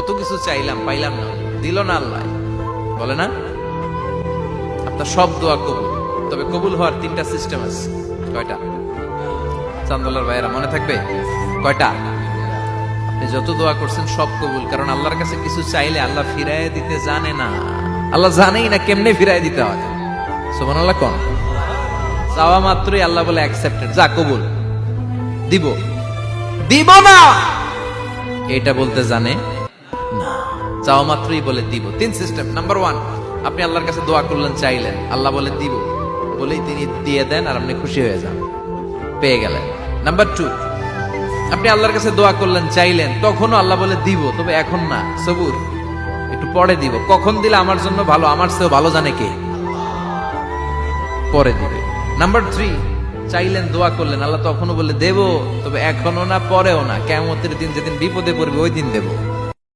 কত কিছু চাইলাম, পাইলাম না, দিল না আল্লাহ, বলে না? আপনার সব দোয়া কবুল, তবে কবুল হওয়ার 3টা সিস্টেম আছে। কয়টা? চান্দোলার ভাইয়েরা মনে থাকবে? কয়টা? আপনি যত দোয়া করছেন সব কবুল, কারণ আল্লাহর কাছে কিছু চাইলে আল্লাহ ফিরায় দিতে জানে না। আল্লাহ জানেই না কেমনে ফিরায় দিতে হয়। সুবহানাল্লাহ কোন? চাওয়া মাত্রই আল্লাহ বলে অ্যাকসেপ্টেড, যা কবুল, দিব দিব না এটা বলতে জানে না, চাওয়া মাত্রই বলে দিব। 3 সিস্টেম। নাম্বার 1, আপনি আল্লাহর কাছে দোয়া করলেন, চাইলেন, আল্লাহ বলে দিব, বলেই তিনি দিয়ে দেন আর আপনি খুশি হয়ে যান, পেয়ে গেলেন। নাম্বার 2, আপনি আল্লাহর কাছে দোয়া করলেন, চাইলেন, তখনও আল্লাহ বলে দিব, তবে এখন না, সবুর, একটু পরে দিব। কখন দিলে আমার জন্য ভালো, আমার চেয়েও ভালো জানে কে, পরে দিবে। নাম্বার 3, চাইলেন, দোয়া করলেন, আল্লাহ তখনও বলে দেব, তবে এখনো না, পরেও না, কিয়ামতের দিন যেদিন বিপদে পড়বে ওই দিন দেব।